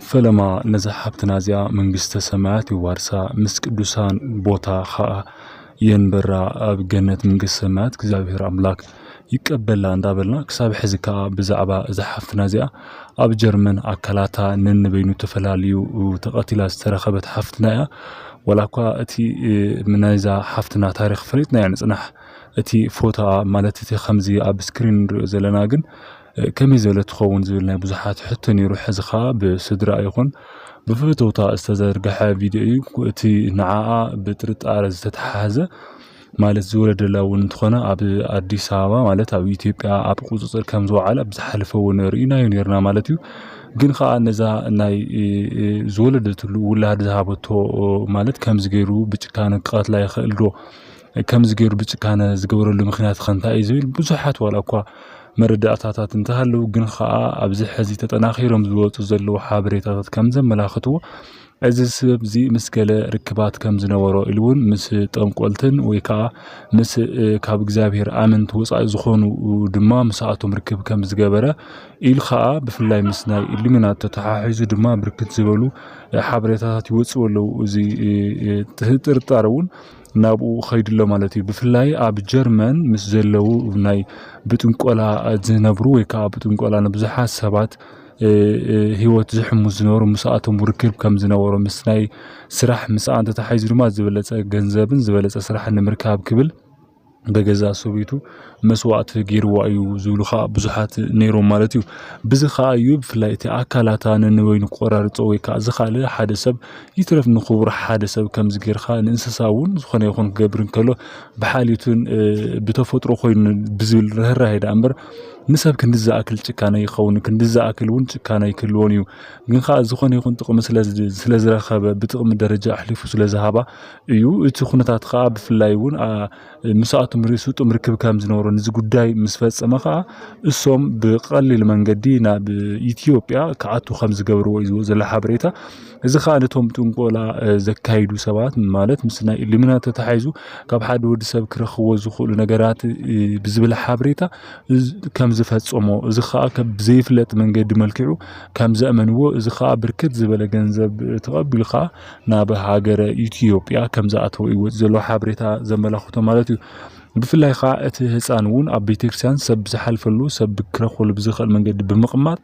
فلما نزحبتنا زيا منجست سماوات وارسا مس قدوسان بوتا خا ينبرا بجنة منجست سماوات كزابير أملاك يقبل اندابلنا كساب حزكا بزعبا زحفتنا زيا اب جرمن اكلاتا ننبينو تفلاليو وتقاتلا استرخبت حفتنا ولاكوا اتي منايزا حفتنا تاريخ فريتنا يعني صنح اتي فوتا مالتي خمزي اب سكرين زلنا كن كمي زلت خون زلنا بزحات حتى يروح زخا بسدرا يكون بفوتوتا استزرقح فيديو اتي نعاء بترت ارز تتحازه مالت زولد لون تخنا اب اديس ابا مالت اب اثيوبيا اب قصصر كم زوعل بزحلفو نرينا ينيرنا مالتيو ግን ኸ ነዛ ናይ ዝወለደትሉ ውላድ ዝሃበቶ ማለት ከምዝ ገይሩ ብጭካነ ቀትላ ይኽእልዶ ከምዝ ገይሩ ብጭካነ ዝገብረሉ ምኽንያት ኸንታይ ዝብል ብዙሓት ዋላኳ መረዳእታታት እንተሃለው ግን ኸ ኣብዚ ሕዚ ተጠናኺሮም ዝወፁ ዘለው ሓበሬታታት ከም ዘመላኽትዎ እዚ ሰብዚ ምስ ገለ ርክባት ከም ዝነበሮ ኢሉውን ምስ ጠንቆልትን ወይ ከዓ ምስ ካብ እግዚአብሔር ኣመንት ወፃኢ ዝኾኑ ድማ ምስኣቶም ርክብ ከም ዝገበረ ኢሉ ከዓ ብፍላይ ምስ ናይ ኢሉሚናት ተተሓሒዙ ድማ ብርክት ዝበሉ ሓበሬታታት ይወፅኡ ኣለው እዚ ጥርጣረውን ናብኡ ኸይድሎ ማለት እዩ ብፍላይ ኣብ ጀርመን ምስ ዘለው ናይ ብጥንቆላ ዝነብሩ ወይ ከዓ ብጥንቆላ ብዙሓት ሰባት ህይወት ዝሕሙ ዝነበሩ ምስኣቶም ርክብ ከም ዝነበሩ ምስ ናይ ስራሕ ምስኣን ተተሓሒዙ ድማ ዝበለጸ ገንዘብን ዝበለጸ ስራሕ ንምርካብ ክብል በገዛ ሶቤቱ መስዋዕት ገይርዋ እዩ ዝብሉኻ ብዙሓት ነይሮም ማለት እዩ ብዚ ኸ እዩ ብፍላይ እቲ ኣካላታ ንወይኑ ቆራርጾ ወይ ከዓ ዝኻለ ሓደ ሰብ ይትረፍ ንኽቡር ሓደ ሰብ ከም ዝገርኻ ንእንስሳ እውን ዝኾነ ይኹን ክገብር እንከሎ ብሓሊቱን ብተፈጥሮ ኮይኑ ብዝብል ርህራሄ ዳ እምበር ንሰብ ክንድዝኣክል ጭካነ ይኸውን ክንድዝኣክል እውን ጭካነ ይክልዎን እዩ ግን ኸ ዝኾነ ይኹን ጥቕሚ ስለዝረኸበ ብጥቕሚ ደረጃ ኣሕሊፉ ስለዝሃባ እዩ እቲ ኩነታት ኸ ብፍላይ እውን ምስኣቶም ርእሱጦም ርክብ ከም ዝነበሩ ንዚ ጉዳይ ምስ ፈጸመ ኸ እሶም ብቐሊል መንገዲ ናብ ኢትዮጵያ ከኣቱ ከም ዝገብርዎ እዩ ዘሎ ሓበሬታ እዚ ኸ ነቶም ጥንቆላ ዘካይዱ ሰባት ማለት ምስ ናይ ኢሉሚናት ተተሓሒዙ ካብ ሓደ ወዲ ሰብ ክረኽቦ ዝኽእሉ ነገራት ብዝብል ሓበሬታ ከም ዝፈጸሞ እዚ ኸ ካብ ዘይፍለጥ መንገዲ መልክዑ ከም ዘእመንዎ እዚ ኸ ብርክት ዝበለ ገንዘብ ተቐቢሉ ኸ ናብ ሃገረ ኢትዮጵያ ከም ዝኣተው እዩ ዘሎ ሓበሬታ ዘመላኽቶ ማለት እዩ ብፍላይ ኸ እቲ ህፃን እውን ኣብ ቤተክርስትያን ሰብ ዝሓልፈሉ ሰብ ክረኽበሉ ብዝኽእል መንገዲ ብምቕማጥ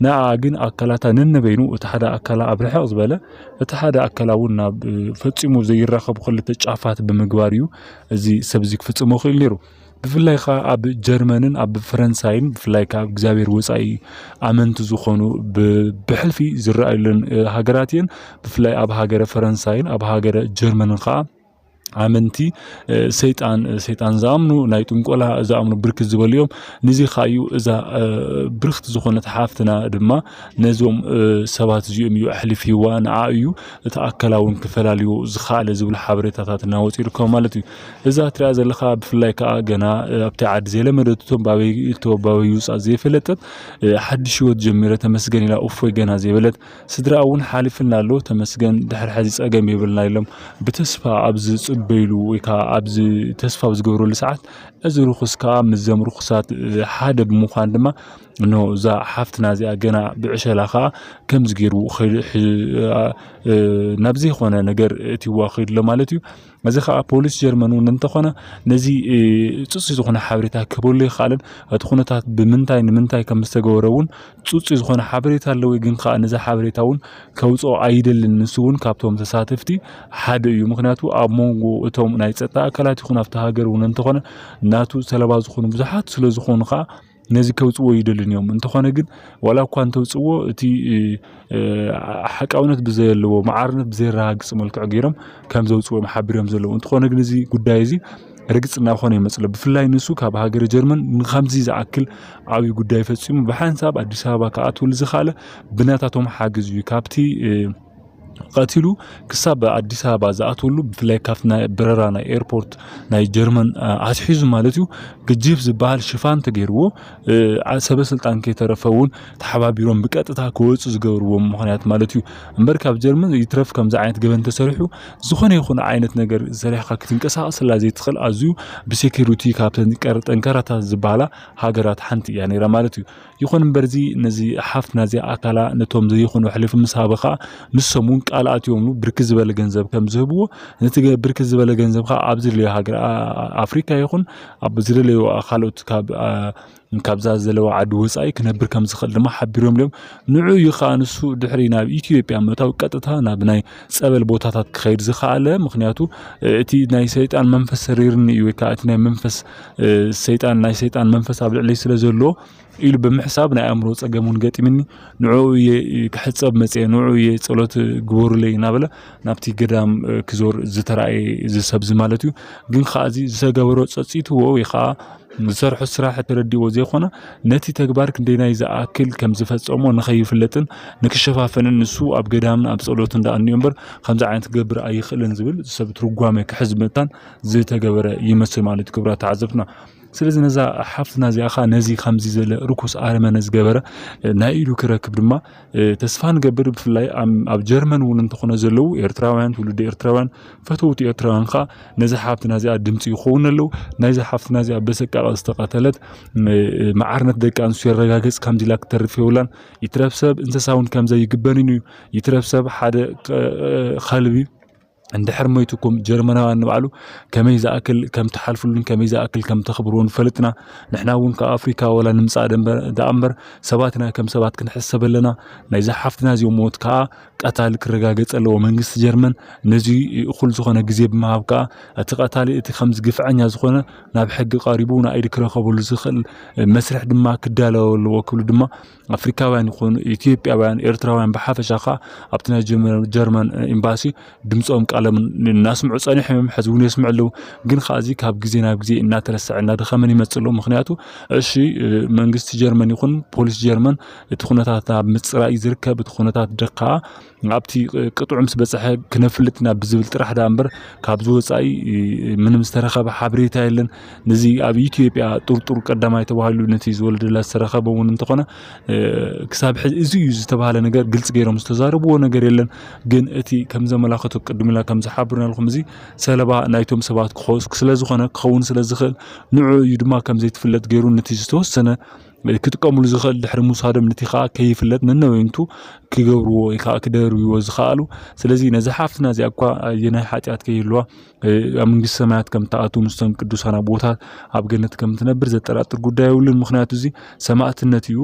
ንኣ ግን ኣካላታ ነንበይኑ እቲ ሓደ ኣካላ ኣብ ርሕቕ ዝበለ እቲ ሓደ ኣካላ እውን ናብ ፈፂሙ ዘይራኸቡ ክልተ ጫፋት ብምግባር እዩ እዚ ሰብ እዚ ክፍጽሞ ክእል ነይሩ ብፍላይ ኸ ኣብ ጀርመንን ኣብ ፈረንሳይን ብፍላይ ካብ እግዚአብሔር ወፃኢ ኣመንቲ ዝኾኑ ብሕልፊ ዝረኣዩለን ሃገራት እየን ብፍላይ ኣብ ሃገረ ፈረንሳይን ኣብ ሃገረ ጀርመንን ኸ ኣመንቲ ሰይጣን ዝኣምኑ ናይ ጥንቆላ ዝኣምኑ ብርክት ዝበሉ እዮም ንዚ ኸ እዩ እዛ ብርክት ዝኾነት ሓፍትና ድማ ነዞም ሰባት እዚኦም እዩ ኣሕሊፍዋ ንዓ እዩ እቲ ኣካላውን ክፈላልዩ ዝኻለ ዝብሉ ሓበሬታታት እናወፂኡ ይርከቡ ማለት እዩ እዛ ትሪኣ ዘለኻ ብፍላይ ከዓ ገና ኣብቲ ዓዲ ዘይለመደቶም ባበይ ውፃእ ዘይፈለጠት ሓድሽ ህይወት ጀሚረ ተመስገን ኢላ እፎይ ገና ዘይበለት ስድራ እውን ሓሊፍና ኣሎ ተመስገን ድሕሪ ሕዚ ፀገም የብልና ኢሎም ብተስፋ ኣብዚ በይሉ ወይ ከዓ ኣብዚ ተስፋ ዝገብሩሉ ሰዓት እዚ ርኹስ ከዓ ምዘም ርኹሳት ሓደ ብምዃን ድማ ኖ እዛ ሓፍትና እዚኣ ገና ብዕሸላ ኸ ከም ዝገይሩ ናብ ዘይኾነ ነገር እትይዋ ኸይድሎ ማለት እዩ እዚ ኸ ፖሊስ ጀርመን እውን እንተኾነ ነዚ ፅፁይ ዝኾነ ሓበሬታ ክህበሉ ይኽኣልን እቲ ኩነታት ብምንታይ ንምንታይ ከም ዝተገበረ እውን ፅፁይ ዝኾነ ሓበሬታ ኣለዎ ግን ኸ ነዚ ሓበሬታ እውን ከውፅኦ ኣይደልን ንሱ እውን ካብቶም ተሳተፍቲ ሓደ እዩ ምክንያቱ ኣብ መንጎ እቶም ናይ ፀጥታ ኣካላት ይኹን ኣብቲ ሃገር እውን እንተኾነ ናቱ ሰለባ ዝኾኑ ብዙሓት ስለ ዝኾኑ ኸ ነዚ ከውፅዎ ይደልን እዮም እንተኾነ ግን ዋላ እኳ እንተውፅዎ እቲ ሓቃውነት ብዘየለዎ ማዓርነት ብዘይረጋግፅ መልክዕ ገይሮም ከም ዘውፅዎም ሓቢሮም ዘለዉ እንተኾነ ግን እዚ ጉዳይ እዚ ርግፅ እናኾነ ይመፅሎ ብፍላይ ንሱ ካብ ሃገረ ጀርመን ንኸምዚ ዝኣክል ዓብዪ ጉዳይ ፈፂሙ ብሓንሳብ ኣዲስ ኣበባ ከኣትውሉ ዝኻለ ብናታቶም ሓገዝ እዩ ካብቲ قاتلو كسب عديس أبا زاتولو بفلاي كافنا بررانا إيربورت ناي جرمن عسحيز مالتيو كجيف زبال شفان تجيرو عسب سلطان كي ترفون تحبابيرون بقطتا كوص زغورو مخنيات مالتيو امبركاب جرمن يترف كم زعينت جبن تسرحو زخونه يخون عينت ነገር زريحه كتنقساس لازي تخل ازيو بسيكيورتي كابتن ጠንከራታ زبالا هاجرات حنتي يعني رمالتيو يخون برزي نزي حفنا زي اكلا نتوم زي يخون حلف مسابقه نسمون قالات يومو بركز بل ገንዘብ ከም ዝህብዎ ነቲ ብርክዝ በለ ገንዘብ ኣብ ዝርለ ሃገር ኣፍሪካ ይኹን ኣብ ዝርለ ካልኦት ካብዛ ዘለዎ ዓዲ ወፃኢ ክነብር ከም ዝኽእል ድማ ሓቢሮም ለም ንዑ ይኻንሱ ድሕሪ ናብ ኢትዮጵያ መታው ቀጥታ ናብ ናይ ጸበል ቦታታት ክኸይድ ዝኻለ ምክንያቱ እቲ ናይ ሰይጣን መንፈስ ሰሪርኒ ወይ ከዓ እቲ ናይ መንፈስ ሰይጣን ናይ ሰይጣን መንፈስ ኣብ ልዕሊ ስለ ዘሎ ኢሉ ብምሕሳብ ናይ ኣምሮ ጸገሙን ገጢምኒ ንዑ ክሕጸብ መጽ ንዑ የጸሎት ግቦርለይ ናበለ ናብቲ ገዳም ክዞር ዝተራይ ዝሰብዝ ማለት እዩ ግን ኻዚ ዝሰገበሮ ጸጽይትዎ ወይ ኻ ዝሰርሑ ስራሕ ተረዲዎ ዘይኾነ ነቲ ተግባር ክንደናይ ዝኣክል ከም ዝፈጸሞ ንኸይፍለጥን ንክሸፋፈንን ንሱ ኣብ ገዳም ኣብ ጸሎት እንዳኣንዮ እምበር ከምዛ ዓይነት ገብር ኣይኽእልን ዝብል ሰብ ትርጓሜ ክሕዝመታን ዝተገበረ ይመስል ማለት ክብራ ተዓዘብና ስለዚህ ነዛ ሓፍትና ዚኣኻ ነዚ ከምዚ ዘለ ርኩስ ኣረመነ ዝገበረ ናይ ኢሉ ክረክብ ድማ ተስፋን ገብር ብፍላይ ኣብ ጀርመን እውን እንተኾነ ዘለው ኤርትራውያን ትውልደ ኤርትራውያን ፈተውቲ ኤርትራውያን ኻ ነዚ ሓፍትና ዚኣ ድምፂ ይኸውን ኣለው ናይዚ ሓፍትና ዚኣ በሰቃቃ ዝተቐተለት ማዓርነት ደቂ ኣንስትዮ የረጋግፅ ከምዚ ኢላ ክተርፍ የብላን ይትረፍ ሰብ እንስሳውን ከምዘ ይግበንን እዩ ይትረፍ ሰብ ሓደ ኸልቢ عند حرميتكم جرمنا نبعلو كمي زاكل كم تحالفلن كمي زاكل كم تخبرون فلتنا نحنا ون كافريكا ولا نمصا دامبر سباتنا كم سبات كنحسب لنا نايزا حفتنا زي موت كا قتال كرغاغص لو منግስት ጀርመን ነዚ እኹል ዝኾነ ግዜ በማብቃ አትቀታሊ እቲ ከምዝ ግፍዓኛ ዝኾነ ናብ ሕግ ቀሪቡ ና አይድ ክረኸብሉ ዝኽል መስርሕ ድማ ክዳለወሉ ወክሉ ድማ አፍሪካውያን ይኹን ኢትዮጵያውያን ኤርትራውያን በሓፈሻኻ ኣብትና ጀርመን ኤምባሲ ድምጾም ቃለም ናስምዑ ጸኒሕም ሕዝቡን ይስምዕሉ ግን ኻዚ ካብ ግዜ ናብ ግዜ እናተረሰዕና ደኸመን ይመጽሉ ምኽንያቱ እሺ መንግስት ጀርመን ይኹን ፖሊስ ጀርመን እቲ ኩነታት ኣብ ምጽራይ ዝርከብ እቲ ኩነታት ደኻ ኣብቲ ቅጥዑ ምስ በጽሐ ክነፍልጥና ብዝብል ጥራሕ ዳምበር ካብ ዝወጻኢ ምንም ዝተረኸበ ሓበሬታ የለን ነዚ ኣብ ኢትዮጵያ ጡርጡር ቀዳማይ ተባሃሉ ነቲ ዝወልድላ ዝተረኸበውን እንተኾነ ክሳብ እዚ ዝተባሃለ ነገር ግልጽ ገይሮም ዝተዛረብዎ ነገር የለን ግን እቲ ከም ዘመላኽቱ ቅድሚላ ከም ዝሓብርና ለኹም እዚ ሰለባ ናይቶም ሰባት ክለ ዝኾነ ክኸውን ስለ ዝኽእል ንዑ ድማ ከም ዘይትፍለጥ ገይሩ ነቲ ዝተወሰነ كتقامل زخال دحرمو صادم نتيخا كيفلت ننوينتو كيغبرو يخا كدرو زخالو سلازي نزحفتنا زي اكو يناي حاتيات كيلوا منግስት ሰማያት ከም ተኣቱ ንስተም ቅዱሳን ቦታት ኣብ ገነት ከም ትነብር ዘጠራጥር ጉዳይ ውልን ምክንያቱ እዚ ሰማዕትነት እዩ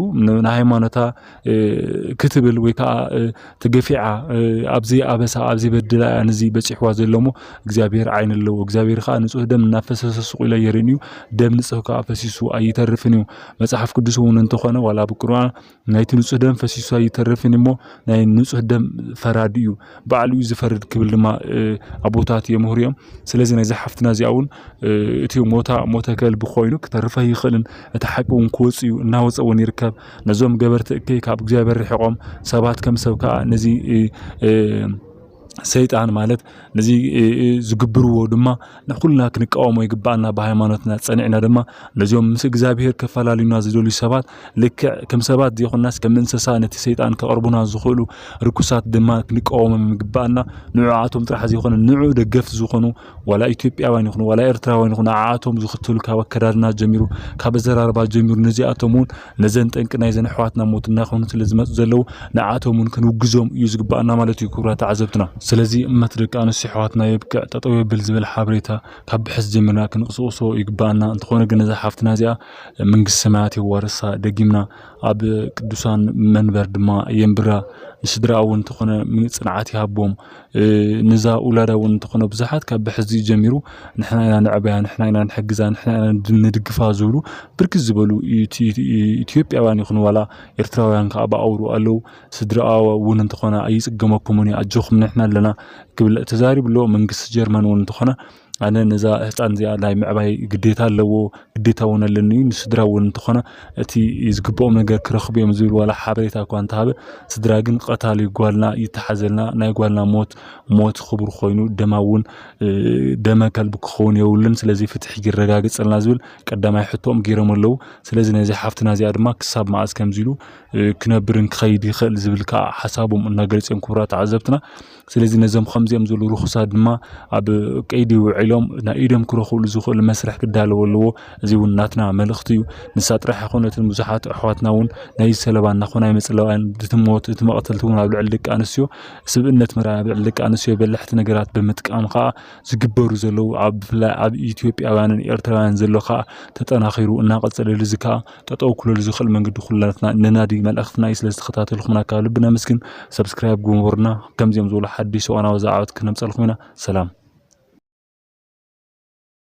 ንሃይማኖታ ክትብል ወይ ከዓ ተገፊዓ ኣብዚ ኣበሳ ኣብዚ በድላ አንዚ በጽሕዋ ዘለሞ እግዚአብሔር ዓይን አለው እግዚአብሔር ኻ ንጹህ ደም እናፈሰሰ ሱቅ ኢላ የረኒዩ ደም ንጹህ ከአፈሲሱ አይተርፍኒዩ መጽሐፍ ቅዱስ ሆነ እንተኾነ ዋላ በቁርአን ናይቲ ንጹህ ደም ፈሲሱ አይተርፍኒሞ ናይ ንጹህ ደም ፈራዲዩ ባዕሉ ዝፈርድ ክብል ድማ አቦታት የምሁሪዮም ስለዚህ ናይ ዘሓፍትና ዚያውን እቲ ሞታ ከልብ ኮይኑ ከተርፈ ይኽልን እተሐቁን ኮጽዩ እናወጸውን ይርከብ ነዞም ገበርት ካብ እግዚአብሔር ርሕቆም ሰባት ከም ሰብካ ነዚ ሰይጣን ማለት ነዚ ዝግብርዎ ድማ ንኹልና ክንቃወሞ ይግባና በሃይማኖትና ጸኒዕና ድማ ነዚኦም ምስ እግዚአብሔር ከፈላሉና ዝደሉ ሰባት ልክ ከም ሰባት ይኹናስ ከም እንስሳ ነቲ ሰይጣን ከቅርቡና ዝኽሉ ርኩሳት ድማ ክንቃወሞ ይግባና ንዓቶም ጥራሕ ይኹን ንዑ ደገፍ ዝኹኑ ወላ ኢትዮጵያውያን ይኹኑ ወላ ኤርትራውያን ይኹኑ ዓቶም ዝኽትሉ ከወከዳድና ጀሚሩ ካብዘራርባ ጀሚሩ ነዚኣቶሙን ነዘን ጠንቅናይ ዘንሕዋትና ሞትና ኾኑ ስለዝመጽ ዘለው ንዓቶሙን ክንውግዞም እዩ ዝግባና ማለት እዩ ክብራ ተዓዘብትና ስለዚህ እመትደቃ አንስ ሕዋትና ይብከ ተጠው ይብል ዝብል ሓብሬታ ካብ ብሕዝ ጀምርና ክንቅስቅሶ ይግባና እንተኾነ ግን ዘሓፍትና እዚኣ መንግስት ሰማያት ይወርሳ ደጊምና ኣብ ቅዱሳን መንበር ድማ የምብራ ስድራውን እንተኾነ ጽንዓት ይሃቦም ንዛ ኡላዳውን እንተኾነ ብዙሓት ካብ ብሕዝ ጀሚሩ ንሕና ኢና ንዕበያ ንሕና ኢና ንሕግዛ ንሕና ኢና ንድግፋ ዝብሉ ብርክት ዝበሉ ኢትዮጵያውያን ይኹኑ ዋላ ኤርትራውያን ከዓ ባኣውሩ ኣለው ስድራውን እንተኾነ ኣይጽገመኩምን ኣጆኹም ንሕና ኣለና ክብል ተዛሪብሎ መንግስት ጀርመን እውን እንተኾነ أنا نزا هتان زي لاي معباي قديتها لو قديتها ونلني نسدرا ونتخنا أتي يزقبوا من جا كرخ بيمزول ولا حبريتها كوان تهاب سدراجن قتال يقولنا يتحزلنا نا يقولنا موت خبر خوينو دماون دما كلب خون يولن سلازي فتح الرجاج سلنا زول قدام يحطهم جيرم اللو سلازي نزي حفتنا زي أدم كسب مع أسكام زيلو كنا برن خيدي خل زبلك حسابهم النجارس كبرات عزبتنا سلازي نزم خمسة يمزول رخصات ما أب كيدي وعلم نايدم كرخول زخول المسرح كدال ولو زيون ناتنا ملختيو نسات راح يخونة المزحات أحواتنا ون ناي سلبان نخونا يمثلوان تموت تمقتلتون على علك أنسيو سبقنت مرا علك أنسيو بلحت نجارات بمتك أنقا زجبرو زلو عب إثيوبيا وان إرتران زلو خا تتناخيرو ناقد سل الزكاة تتوكل الزخل من قد خلاتنا ننادي ملأختنا يسلس خطات الخمنا كالبنا مسكن سبسكرايب جمهورنا كم زي مزول حدي سوانا وزعات كنا مسألخمنا سلام